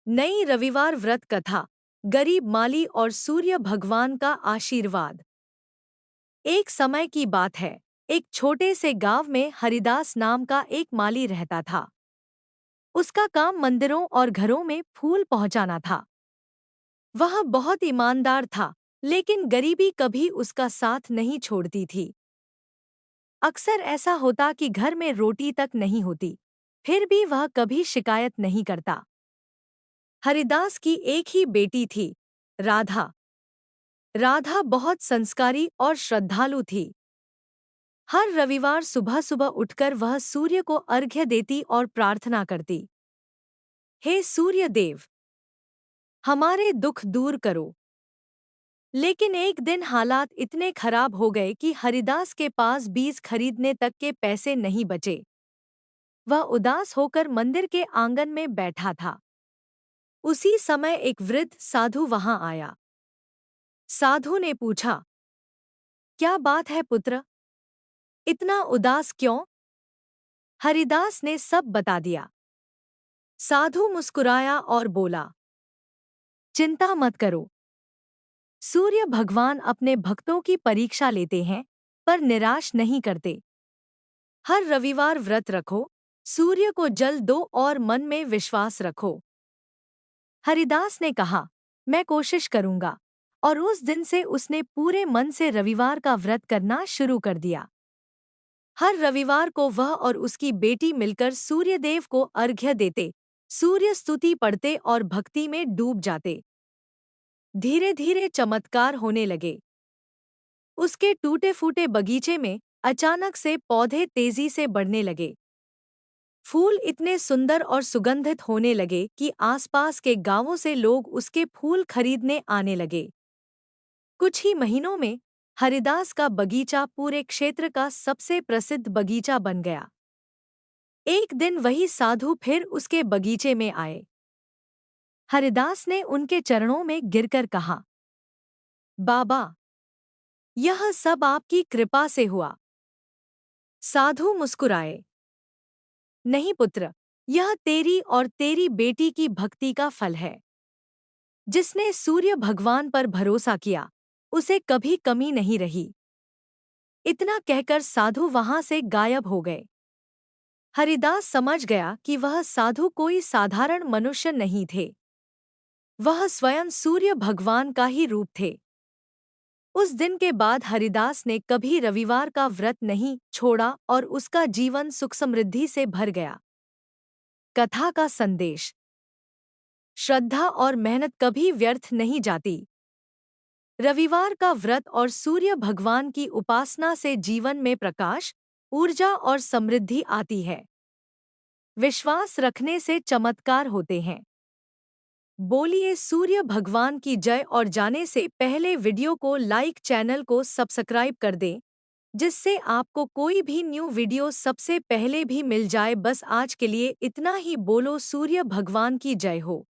नई रविवार व्रत कथा। गरीब माली और सूर्य भगवान का आशीर्वाद। एक समय की बात है। एक छोटे से गांव में हरिदास नाम का एक माली रहता था। उसका काम मंदिरों और घरों में फूल पहुंचाना था। वह बहुत ईमानदार था, लेकिन गरीबी कभी उसका साथ नहीं छोड़ती थी। अक्सर ऐसा होता कि घर में रोटी तक नहीं होती, फिर भी वह कभी शिकायत नहीं करता। हरिदास की एक ही बेटी थी, राधा। राधा बहुत संस्कारी और श्रद्धालु थी। हर रविवार सुबह सुबह उठकर वह सूर्य को अर्घ्य देती और प्रार्थना करती। हे सूर्य देव, हमारे दुख दूर करो। लेकिन एक दिन हालात इतने खराब हो गए कि हरिदास के पास बीज खरीदने तक के पैसे नहीं बचे। वह उदास होकर मंदिर के आंगन में बैठा था। उसी समय एक वृद्ध साधु वहां आया। साधु ने पूछा, क्या बात है पुत्र, इतना उदास क्यों? हरिदास ने सब बता दिया। साधु मुस्कुराया और बोला, चिंता मत करो। सूर्य भगवान अपने भक्तों की परीक्षा लेते हैं, पर निराश नहीं करते। हर रविवार व्रत रखो, सूर्य को जल दो और मन में विश्वास रखो। हरिदास ने कहा, मैं कोशिश करूंगा। और उस दिन से उसने पूरे मन से रविवार का व्रत करना शुरू कर दिया। हर रविवार को वह और उसकी बेटी मिलकर सूर्यदेव को अर्घ्य देते, सूर्य स्तुति पढ़ते और भक्ति में डूब जाते। धीरे धीरे चमत्कार होने लगे। उसके टूटे फूटे बगीचे में अचानक से पौधे तेजी से बढ़ने लगे। फूल इतने सुंदर और सुगंधित होने लगे कि आसपास के गांवों से लोग उसके फूल खरीदने आने लगे। कुछ ही महीनों में हरिदास का बगीचा पूरे क्षेत्र का सबसे प्रसिद्ध बगीचा बन गया। एक दिन वही साधु फिर उसके बगीचे में आए। हरिदास ने उनके चरणों में गिरकर कहा, बाबा, यह सब आपकी कृपा से हुआ। साधु मुस्कुराए, नहीं पुत्र, यह तेरी और तेरी बेटी की भक्ति का फल है। जिसने सूर्य भगवान पर भरोसा किया, उसे कभी कमी नहीं रही। इतना कहकर साधु वहां से गायब हो गए। हरिदास समझ गया कि वह साधु कोई साधारण मनुष्य नहीं थे। वह स्वयं सूर्य भगवान का ही रूप थे। उस दिन के बाद हरिदास ने कभी रविवार का व्रत नहीं छोड़ा और उसका जीवन सुख समृद्धि से भर गया। कथा का संदेश। श्रद्धा और मेहनत कभी व्यर्थ नहीं जाती। रविवार का व्रत और सूर्य भगवान की उपासना से जीवन में प्रकाश, ऊर्जा और समृद्धि आती है। विश्वास रखने से चमत्कार होते हैं। बोलिए सूर्य भगवान की जय। और जाने से पहले वीडियो को लाइक, चैनल को सब्सक्राइब कर दें, जिससे आपको कोई भी न्यू वीडियो सबसे पहले भी मिल जाए। बस आज के लिए इतना ही। बोलो सूर्य भगवान की जय हो।